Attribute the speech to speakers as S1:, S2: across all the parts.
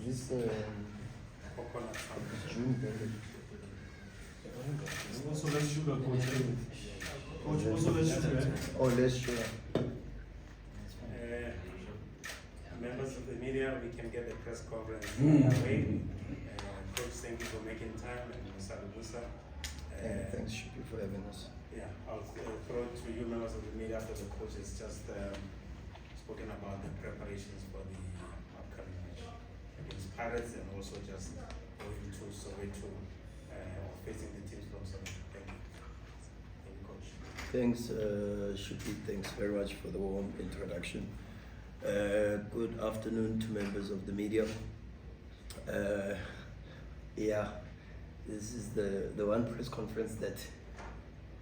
S1: this
S2: Coconut.
S1: June period?
S3: Also less sugar, coach. Coach, also less sugar.
S1: Oh, less sugar.
S2: Members of the media, we can get the press conference away. Coach, thank you for making time, and Mr. Lubusa.
S1: Thanks, Shuki, for having us.
S2: Yeah, I'll throw it to you, members of the media, after the coach has just spoken about the preparations for the upcoming match against Pirates, and also just going to Soweto, facing the teams from Soweto. Thank you. Thank you, coach.
S1: Thanks, Shuki. Thanks very much for the warm introduction. Good afternoon to members of the media. Yeah, this is the one press conference that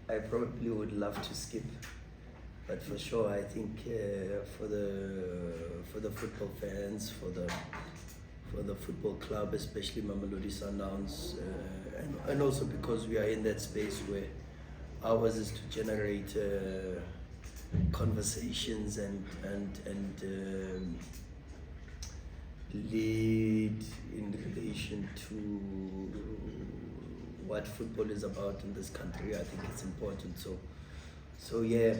S1: I probably would love to skip, but for sure I think for the football fans, for the football club, especially Mamelodi Sundowns, and also because we are in that space where ours is to generate conversations and lead in relation to what football is about in this country. I think it's important. So yeah,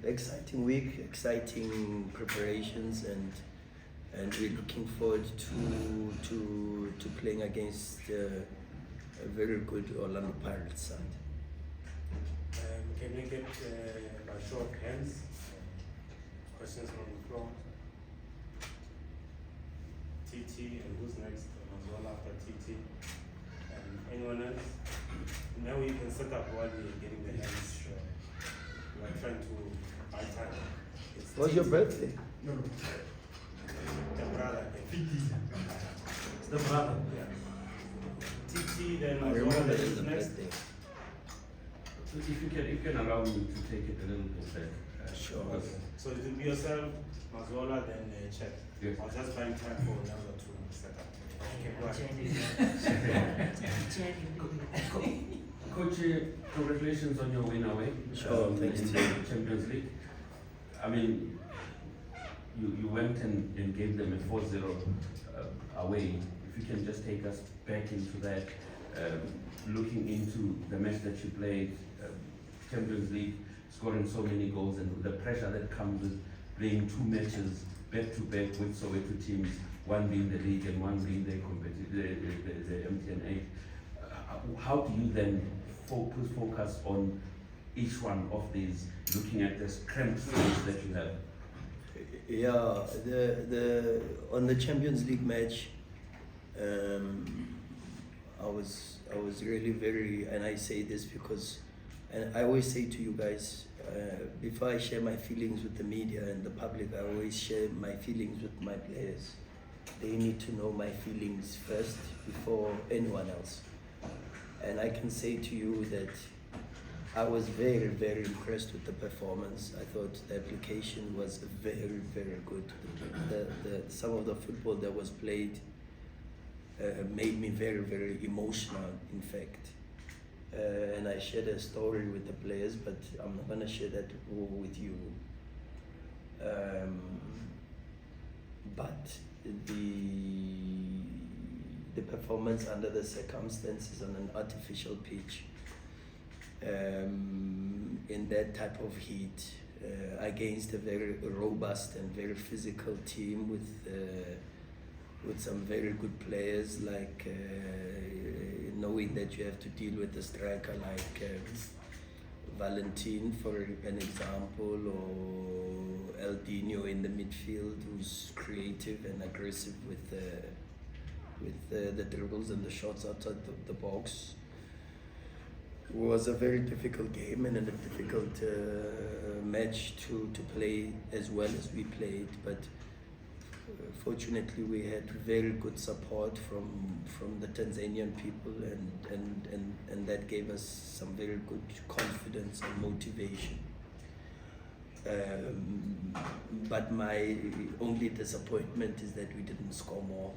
S1: exciting week, exciting preparations, and we're looking forward to playing against a very good Orlando Pirates side.
S2: Can we get by show of hands questions from the floor? TT, and who's next? Mazola after TT. Anyone else? Now you can set up while we're getting the hands. We're trying to buy time.
S1: What's your birthday?
S3: No.
S2: The brother.
S3: It's the brother.
S2: Yeah. TT, then
S1: I remember
S2: Mazola,
S1: it
S2: who's
S1: is the
S2: next?
S1: birthday.
S4: So if you can allow me to take it a little bit back.
S1: Sure.
S4: because-
S2: So it will be yourself, Mazola, then Chet.
S4: Yes.
S2: I'll just find time for another two set up. Okay, go ahead.
S4: Coach, congratulations on your win away.
S1: Sure, thanks
S4: in
S1: to
S4: the
S1: you.
S4: Champions League. I mean, you went and gave them a 4-0 away. If you can just take us back into that, looking into the match that you played, Champions League, scoring so many goals, and the pressure that comes with playing two matches back to back with Soweto teams, one being the league and one being the MTN8. How do you then focus on each one of these, looking at the strengths that you have?
S1: Yeah, on the Champions League match, I was really very, and I say this because, and I always say to you guys, before I share my feelings with the media and the public, I always share my feelings with my players. They need to know my feelings first before anyone else. And I can say to you that I was very, very impressed with the performance. I thought the application was very, very good. Some of the football that was played made me very, very emotional, in fact. And I shared a story with the players, but I'm not gonna share that with you. But the performance under the circumstances on an artificial pitch, in that type of heat, against a very robust and very physical team with some very good players, like knowing that you have to deal with a striker like Valentin, for an example, or Eldinho in the midfield, who's creative and aggressive with the dribbles and the shots outside the box. It was a very difficult game and a difficult match to play as well as we played, but fortunately we had very good support from the Tanzanian people, and that gave us some very good confidence and motivation. But my only disappointment is that we didn't score more.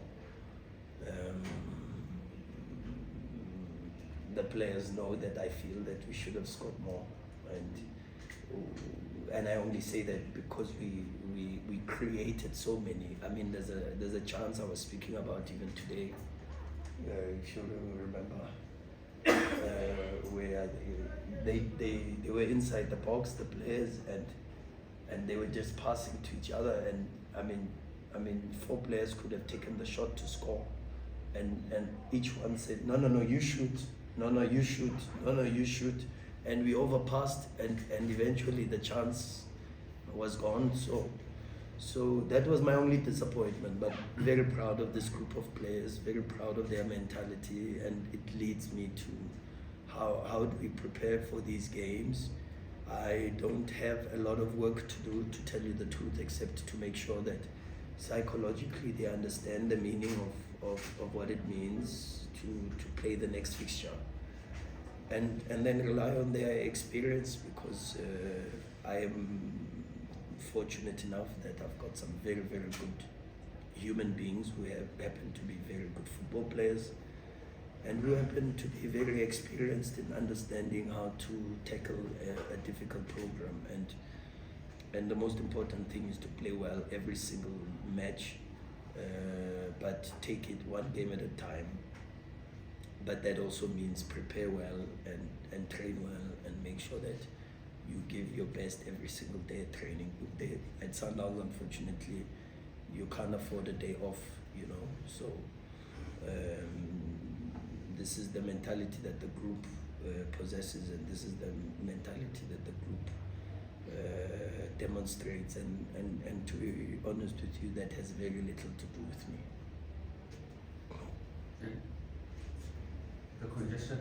S1: The players know that I feel that we should have scored more, and and I only say that because we created so many. I mean, there's a chance I was speaking about even today, if you remember, where they were inside the box, the players, and they were just passing to each other, and I mean 4 players could have taken the shot to score, and each one said, no, you shoot, no, you shoot, no, you shoot, and we overpassed, and eventually the chance was gone. So that was my only disappointment, but very proud of this group of players, very proud of their mentality, and it leads me to how do we prepare for these games. I don't have a lot of work to do, to tell you the truth, except to make sure that psychologically they understand the meaning of what it means to play the next fixture, and then rely on their experience, because I am fortunate enough that I've got some very, very good human beings who happen to be very good football players, and who happen to be very experienced in understanding how to tackle a difficult program. And the most important thing is to play well every single match, but take it one game at a time. But that also means prepare well and train well, and make sure that you give your best every single day at training. At Sundowns, unfortunately, you can't afford a day off, you know. So this is the mentality that the group possesses, and this is the mentality that the group demonstrates, and to be honest with you, that has very little to do with me.
S4: The congestion?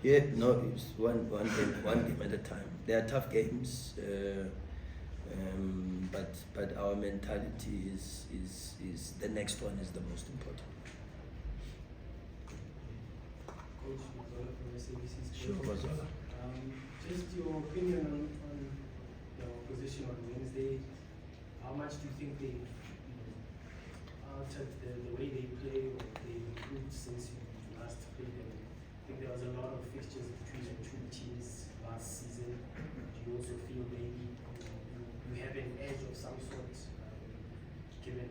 S1: Yeah, no, it's one game at a time. They are tough games, but our mentality is the next one is the most important.
S3: Coach Mazola from SABC
S1: Sure,
S3: Sports.
S1: Mazola.
S3: Just your opinion on the opposition on Wednesday. How much do you think they altered the way they play, or they improved since you last played them? I think there was a lot of fixtures between the two teams last season. Do you also feel maybe you have an edge of some sort, given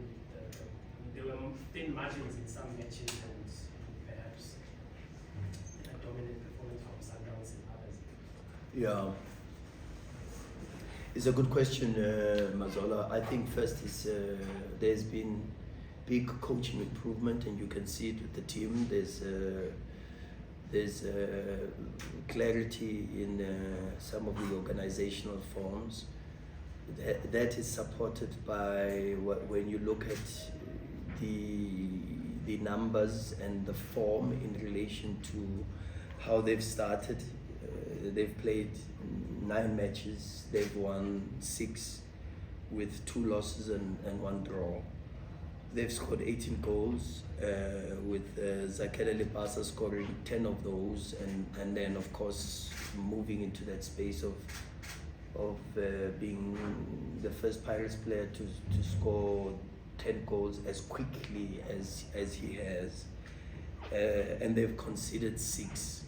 S3: there were thin margins in some matches, and perhaps a dominant performance from Sundowns and others?
S1: Yeah, it's a good question, Mazola. I think first is there's been big coaching improvement, and you can see it with the team. There's clarity in some of the organizational forms. That is supported by when you look at the numbers and the form in relation to how they've started. They've played 9 matches. They've won 6 with 2 losses and 1 draw. They've scored 18 goals, with Zakele Lipasa scoring 10 of those, and then of course moving into that space of being the first Pirates player to score 10 goals as quickly as he has, and they've conceded 6.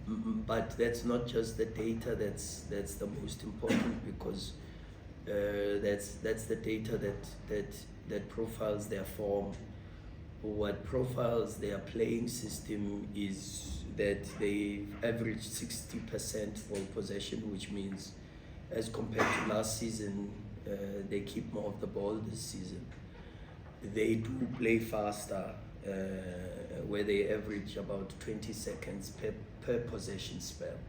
S1: But that's not just the data that's the most important, because that's the data that profiles their form. What profiles their playing system is that they average 60% ball possession, which means as compared to last season, they keep more of the ball this season. They do play faster, where they average about 20 seconds per possession spell.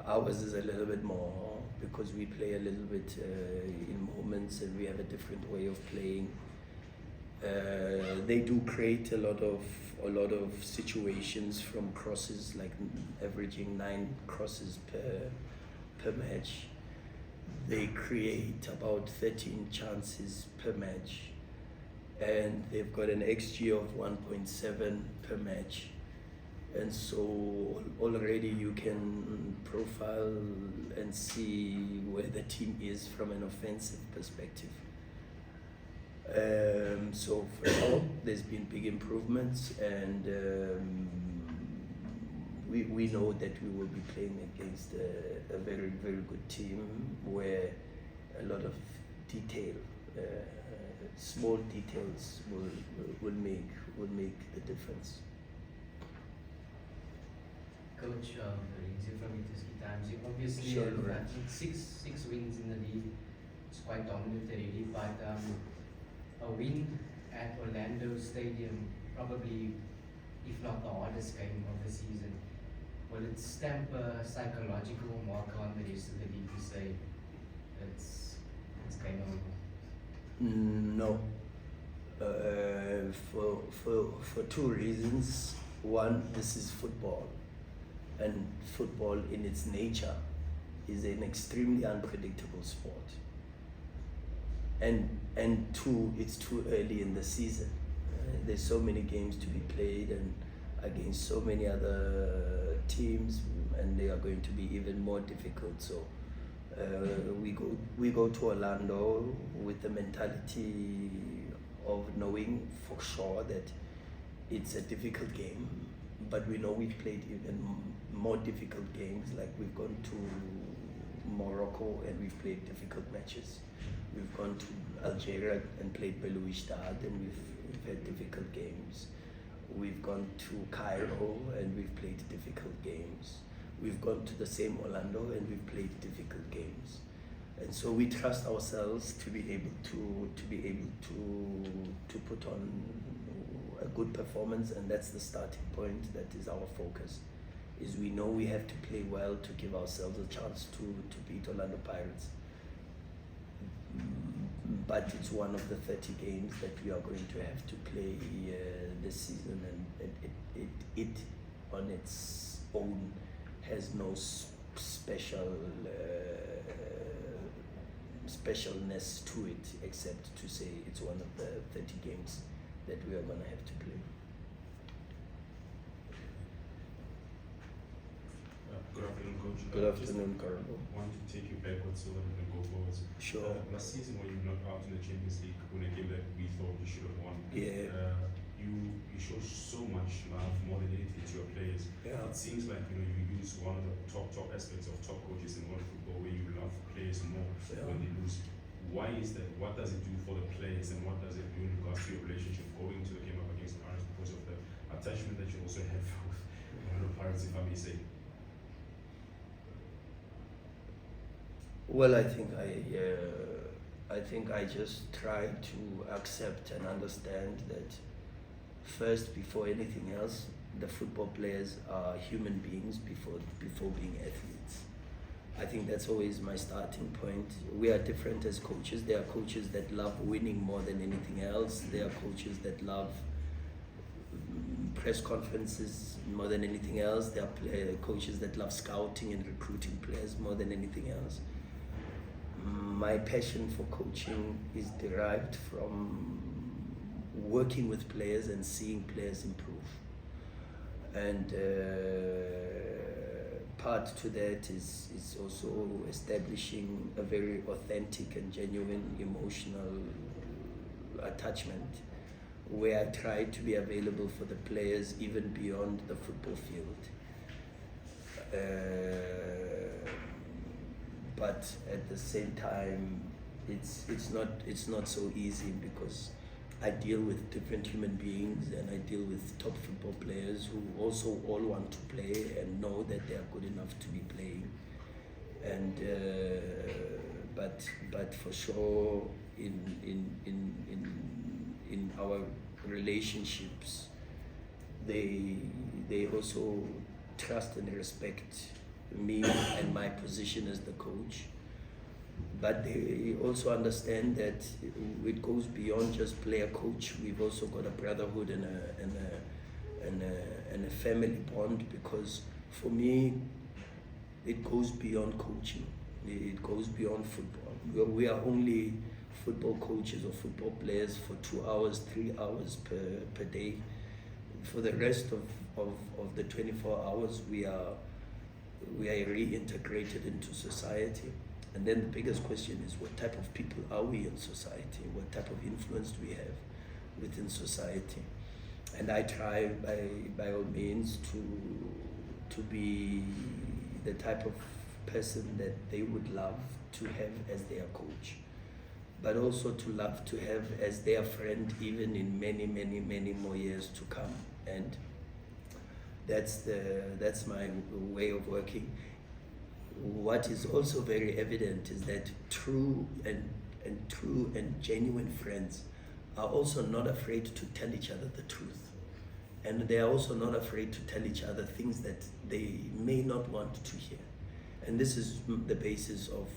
S1: Ours is a little bit more, because we play a little bit in moments, and we have a different way of playing. They do create a lot of situations from crosses, like averaging 9 crosses per match. They create about 13 chances per match, and they've got an XG of 1.7 per match. And so already you can profile and see where the team is from an offensive perspective. So for now, there's been big improvements, and we know that we will be playing against a very, very good team where a lot of detail, small details will make the difference.
S5: Coach, Renzi from Italy Times, you obviously
S1: Sure,
S5: have
S1: right.
S5: I think six wins in the league. It's quite dominant already, but a win at Orlando Stadium, probably, if not the hardest game of the season, will it stamp a psychological marker on the rest of the league to say it's game over?
S1: No. For two reasons. One, this is football, and football in its nature is an extremely unpredictable sport. And two, it's too early in the season. There's so many games to be played and against so many other teams, and they are going to be even more difficult. So we go to Orlando with the mentality of knowing for sure that it's a difficult game, but we know we've played even more difficult games. Like we've gone to Morocco and we've played difficult matches. We've gone to Algeria and played Belouizdad and we've had difficult games. We've gone to Cairo and we've played difficult games. We've gone to the same Orlando and we've played difficult games. And so we trust ourselves to be able to put on a good performance, and that's the starting point. That is our focus. Is we know we have to play well to give ourselves a chance to beat Orlando Pirates. But it's one of the 30 games that we are going to have to play this season, and it on its own has no specialness to it, except to say it's one of the 30 games that we are going to have to play.
S6: Good afternoon, Coach.
S1: Good afternoon, Carlo.
S6: I want to take you backwards so that we can go forwards.
S1: Sure.
S6: Last season, when you knocked out in the Champions League, when a game that we thought you should have won,
S1: Yeah.
S6: You show so much love, more than anything, to your players.
S1: Yeah.
S6: It seems like you use one of the top aspects of top coaches in world football, where you love players more when they lose. Why is that? What does it do for the players, and what does it do in regards to your relationship going to the game up against Pirates, because of the attachment that you also have with the Pirates, if I may say?
S1: Well, I think I just try to accept and understand that first, before anything else, the football players are human beings before being athletes. I think that's always my starting point. We are different as coaches. There are coaches that love winning more than anything else. There are coaches that love press conferences more than anything else. There are coaches that love scouting and recruiting players more than anything else. My passion for coaching is derived from working with players and seeing players improve. And part to that is also establishing a very authentic and genuine emotional attachment, where I try to be available for the players even beyond the football field. But at the same time, it's not so easy, because I deal with different human beings and I deal with top football players who also all want to play and know that they are good enough to be playing. And but for sure, in our relationships, they also trust and respect me and my position as the coach, but they also understand that it goes beyond just player coach. We've also got a brotherhood and a family bond, because for me it goes beyond coaching. It goes beyond football. We are only football coaches or football players for 2 hours, 3 hours per day. For the rest of the 24 hours, we are reintegrated into society. And then the biggest question is, what type of people are we in society? What type of influence do we have within society? And I try by all means to be the type of person that they would love to have as their coach, but also to love to have as their friend even in many, many, many more years to come. And that's my way of working. What is also very evident is that true and genuine friends are also not afraid to tell each other the truth. And they are also not afraid to tell each other things that they may not want to hear. And this is the basis of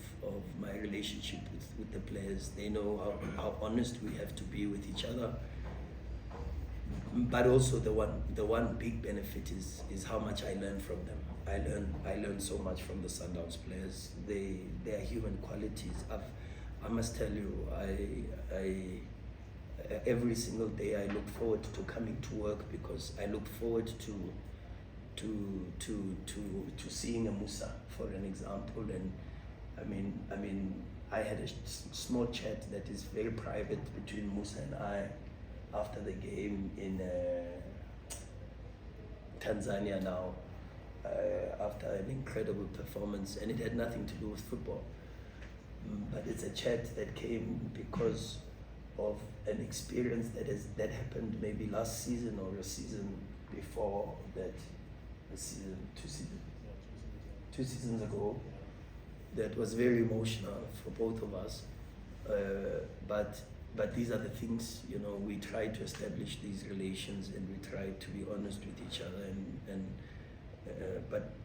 S1: my relationship with the players. They know how honest we have to be with each other. But also the one big benefit is how much I learn from them. I learn so much from the Sundowns players. Their human qualities. I must tell you, I every single day I look forward to coming to work, because I look forward to seeing a Musa, for an example. And I mean I had a small chat that is very private between Musa and I after the game in Tanzania now, after an incredible performance, and it had nothing to do with football. But it's a chat that came because of an experience that happened maybe last season or a season before that, two seasons ago, that was very emotional for both of us. But these are the things, you know, we try to establish these relations, and we try to be honest with each other.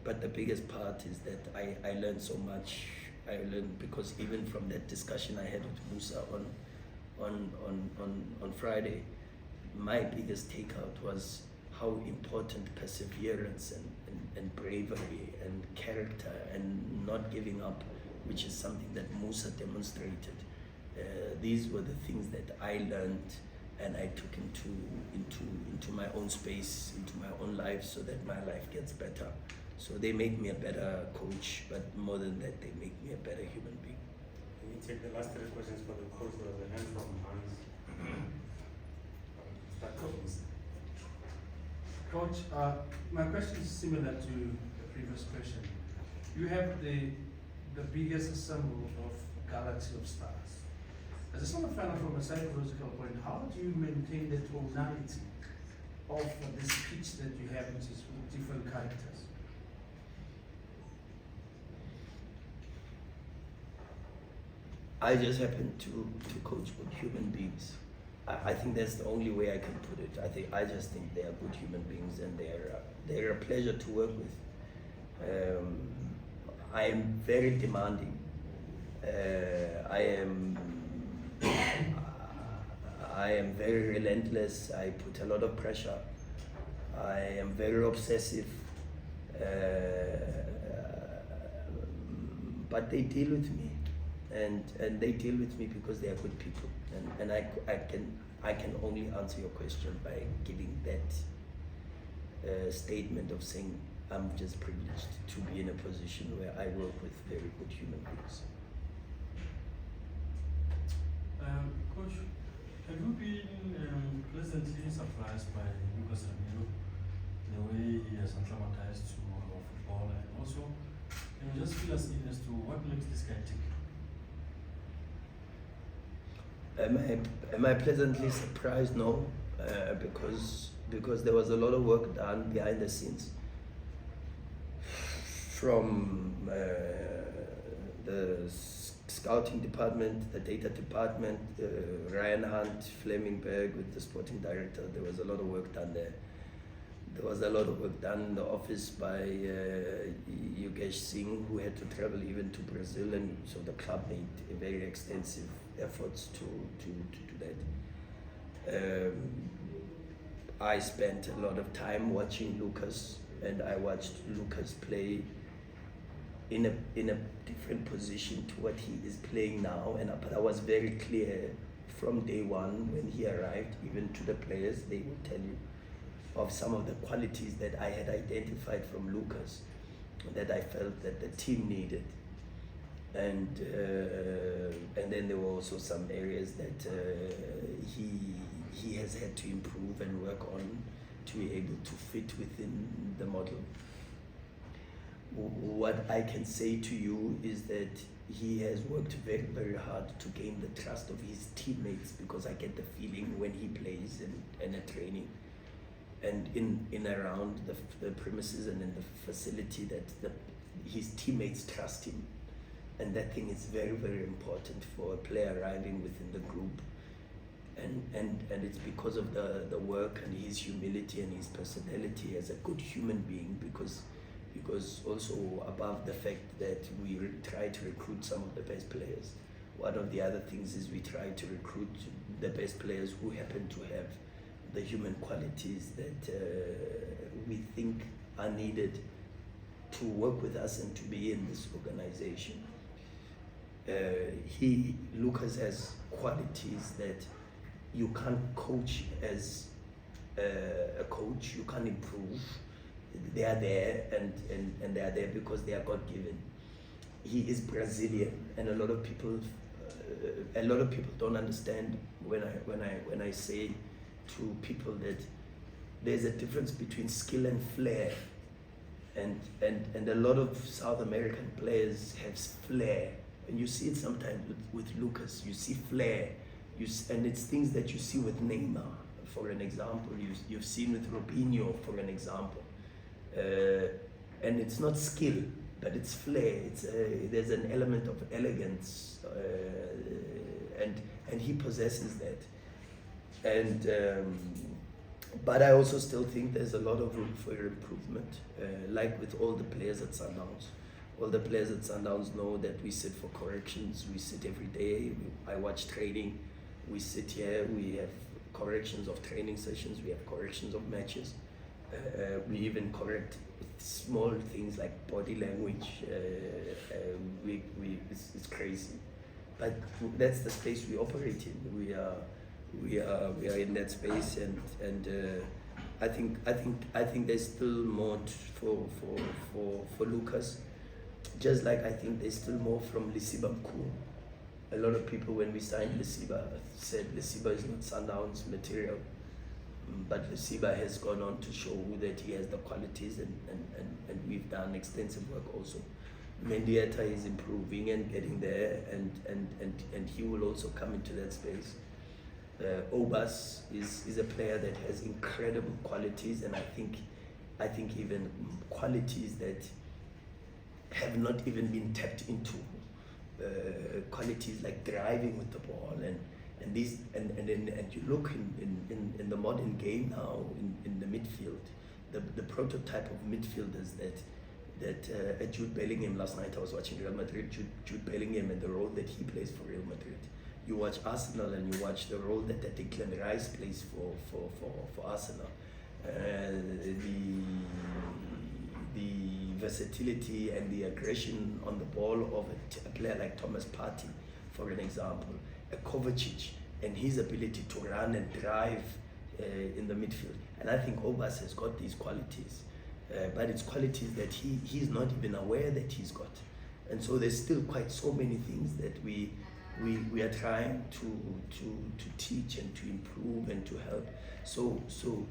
S1: But the biggest part is that I learned so much. I learned because even from that discussion I had with Musa on Friday, my biggest takeout was how important perseverance and bravery and character and not giving up, which is something that Musa demonstrated. These were the things that I learned, and I took into my own space, into my own life, so that my life gets better. So they make me a better coach, but more than that, they make me a better human being.
S2: Can you take the last 3 questions for the coach? There was a hand from Hans. Start with Musa.
S7: Coach, my question is similar to the previous question. You have the biggest ensemble of galaxy of stars. I just want to find out from a psychological point, how do you maintain the tonality of this pitch that you have, which is with different characters?
S1: I just happen to coach good human beings. I think that's the only way I can put it. I just think they are good human beings, and they're a pleasure to work with. I am very demanding. I am very relentless. I put a lot of pressure. I am very obsessive. But they deal with me, and they deal with me because they are good people. And I can only answer your question by giving that statement of saying I'm just privileged to be in a position where I work with very good human beings.
S8: Coach, have you been pleasantly surprised by Lucas Ramiro, the way he has acclimatized to our football, and also can you just fill us in as to what makes this guy tick?
S1: Am I pleasantly surprised? No, because there was a lot of work done behind the scenes, from the scouting department, the data department, Ryan Hunt, Flemingberg with the sporting director. There was a lot of work done there. There was a lot of work done in the office by Yogesh Singh, who had to travel even to Brazil, and so the club made a very extensive efforts to do that. I spent a lot of time watching Lucas, and I watched Lucas play in a different position to what he is playing now, but I was very clear from day one when he arrived, even to the players, they would tell you of some of the qualities that I had identified from Lucas that I felt that the team needed. And then there were also some areas that he has had to improve and work on to be able to fit within the model. what I can say to you is that he has worked very, very hard to gain the trust of his teammates, because I get the feeling when he plays and at training and in around the premises and in the facility that his teammates trust him. And that thing is very, very important for a player arriving within the group. And it's because of the work and his humility and his personality as a good human being, because also above the fact that we try to recruit some of the best players, one of the other things is we try to recruit the best players who happen to have the human qualities that we think are needed to work with us and to be in this organization. Lucas has qualities that you can't coach as a coach, you can't improve. They are there and they are there because they are God-given. He is Brazilian, and a lot of people don't understand when I say to people that there's a difference between skill and flair, and a lot of South American players have flair, and you see it sometimes with Lucas. You see flair, and it's things that you see with Neymar, for an example. You've seen with Robinho, for an example. And it's not skill, but it's flair. There's an element of elegance, and he possesses that. But I also still think there's a lot of room for improvement, like with all the players at Sundowns. All the players at Sundowns know that we sit for corrections. We sit every day. I watch training. We sit here. We have corrections of training sessions. We have corrections of matches. We even correct small things like body language. It's crazy, but that's the space we operate in. We are in that space, and I think there's still more for Lucas. Just like I think there's still more from Lesiba Mkuu. A lot of people, when we signed Lesiba, said Lesiba is not Sundowns material. But Lesiba has gone on to show that he has the qualities, and we've done extensive work also. Mendieta is improving and getting there, and he will also come into that space. Obas is a player that has incredible qualities, and I think even qualities that have not even been tapped into. Qualities like driving with the ball and you look in the modern game now in the midfield, the prototype of midfielders that Jude Bellingham. Last night I was watching Real Madrid, Jude Bellingham, and the role that he plays for Real Madrid. You watch Arsenal and you watch the role that Declan Rice plays for Arsenal. The versatility and the aggression on the ball of a player like Thomas Partey, for an example. Kovacic, and his ability to run and drive in the midfield. And I think Obas has got these qualities, but it's qualities that he's not even aware that he's got. And so there's still quite so many things that we are trying to teach and to improve and to help. So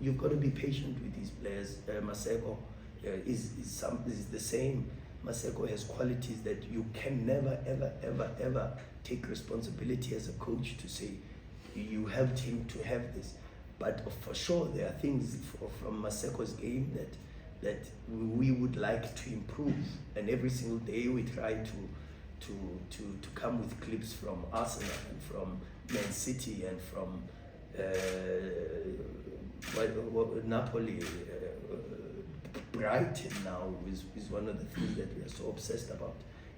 S1: you've got to be patient with these players. Maseko is the same. Maseko has qualities that you can never, ever take responsibility as a coach to say you helped him to have this. But for sure, there are things from Maseko's game that we would like to improve. And every single day we try to come with clips from Arsenal and from Man City and from Napoli. Brighton now is one of the things that we are so obsessed about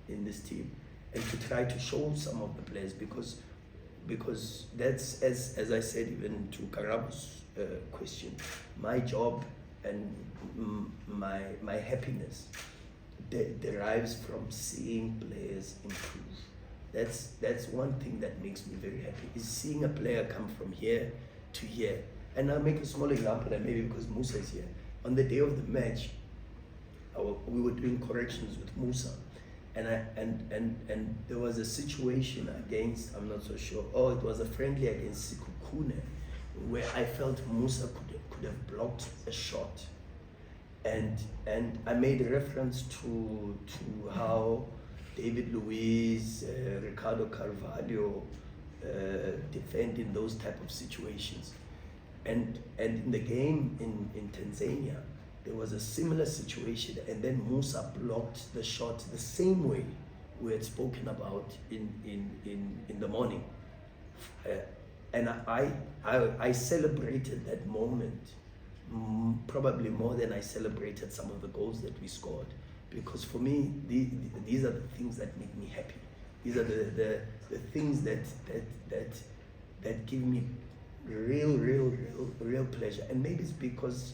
S1: in this team, and to try to show some of the players, because that's, as I said even to Karabu's question, my job and my happiness derives from seeing players improve. That's one thing that makes me very happy, is seeing a player come from here to here. And I'll make a small example, and maybe because Musa is here. On the day of the match, we were doing corrections with Musa, and there was a situation against, I'm not so sure, it was a friendly against Sikukune, where I felt Musa could have blocked a shot, and I made a reference to how David Luiz, Ricardo Carvalho defend in those type of situations. And in the game in Tanzania, there was a similar situation, and then Musa blocked the shot the same way we had spoken about in the morning. And I celebrated that moment probably more than I celebrated some of the goals that we scored, because for me these are the things that make me happy. These are the things that give me real pleasure. And maybe it's because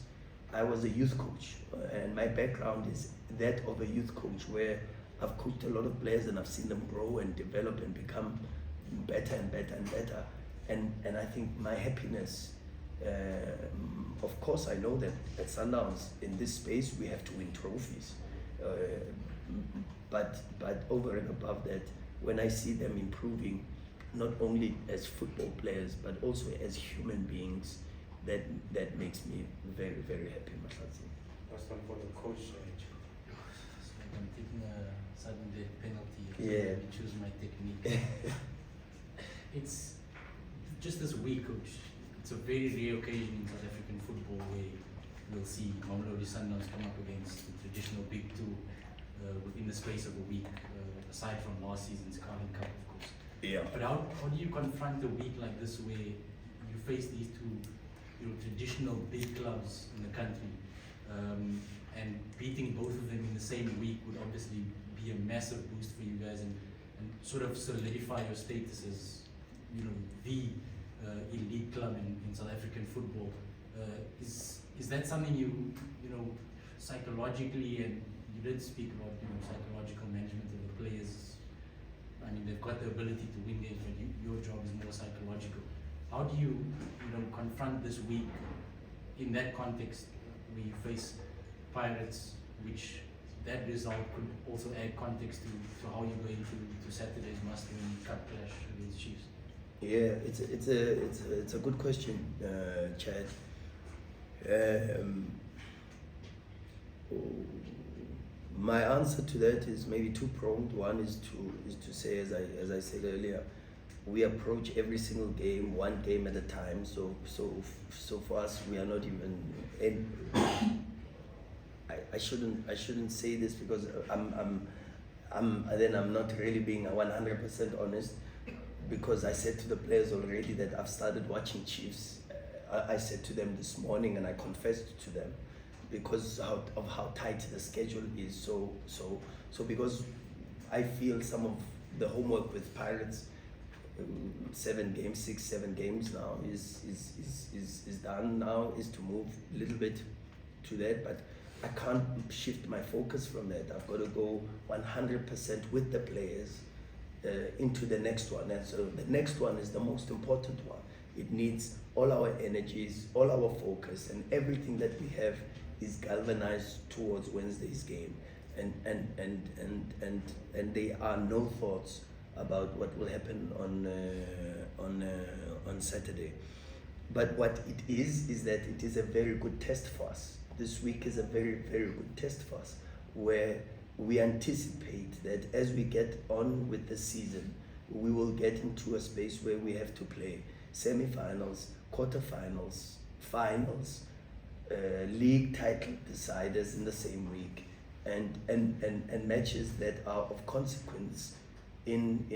S1: I was a youth coach, and my background is that of a youth coach, where I've coached a lot of players and I've seen them grow and develop and become better and better and better. And I think my happiness, of course I know that at Sundowns in this space we have to win trophies, but over and above that, when I see them improving, not only as football players but also as human beings, that makes me very happy, Mahlatsi.
S2: Last one for the coach.
S8: So I'm taking a sudden death penalty.
S1: Yeah.
S8: I choose my technique. It's just this week, coach. It's a very rare occasion in South African football where we'll see Mamelodi Sundowns come up against the traditional big two within the space of a week, aside from last season's Carling Cup, of course.
S1: Yeah.
S8: But how do you confront a week like this where you face these two traditional big clubs in the country, and beating both of them in the same week would obviously be a massive boost for you guys, and sort of solidify your status as the elite club in South African football. Is that something you psychologically, and you did speak about psychological management of the players? I mean, they've got the ability to win games, but your job is more psychological. How do you confront this week in that context where you face Pirates, which that result could also add context to how you're going to Saturday's must-win cup clash against Chiefs?
S1: Yeah, it's a good question, Chad. My answer to that is maybe two-pronged. One is to say, as I said earlier, we approach every single game one game at a time. So for us, we are not even. I shouldn't say this because I'm not really being 100% honest, because I said to the players already that I've started watching Chiefs. I said to them this morning, and I confessed to them, because of how tight the schedule is. So because I feel some of the homework with Pirates, 7 games, 6-7 games now is done now, is to move a little bit to that, but I can't shift my focus from that. I've got to go 100% with the players into the next one. And so the next one is the most important one. It needs all our energies, all our focus, and everything that we have is galvanized towards Wednesday's game. And there are no thoughts about what will happen on Saturday. But what it is that it is a very good test for us. This week is a very good test for us, where we anticipate that as we get on with the season, we will get into a space where we have to play semi-finals, quarterfinals, finals, league title deciders in the same week, and matches that are of consequence in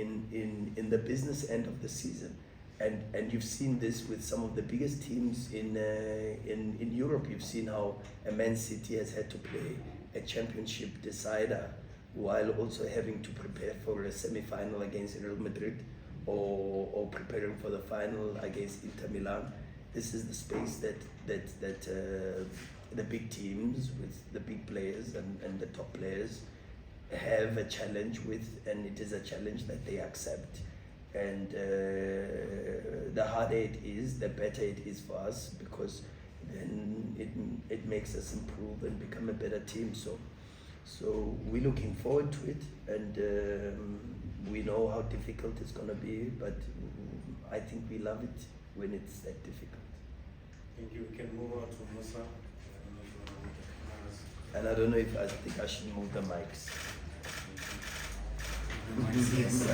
S1: the business end of the season. And you've seen this with some of the biggest teams in Europe. You've seen how a Man City has had to play a championship decider while also having to prepare for a semi-final against Real Madrid, or preparing for the final against Inter Milan. This is the space that the big teams with the big players and the top players have a challenge with, and it is a challenge that they accept. And the harder it is, the better it is for us, because then it makes us improve and become a better team. So we're looking forward to it, and we know how difficult it's gonna be, but I think we love it when it's that difficult.
S2: Thank you. We can move on to Musa. I don't know if you want to look at cameras.
S1: And I don't know if I think I should move the mics.
S8: Yes.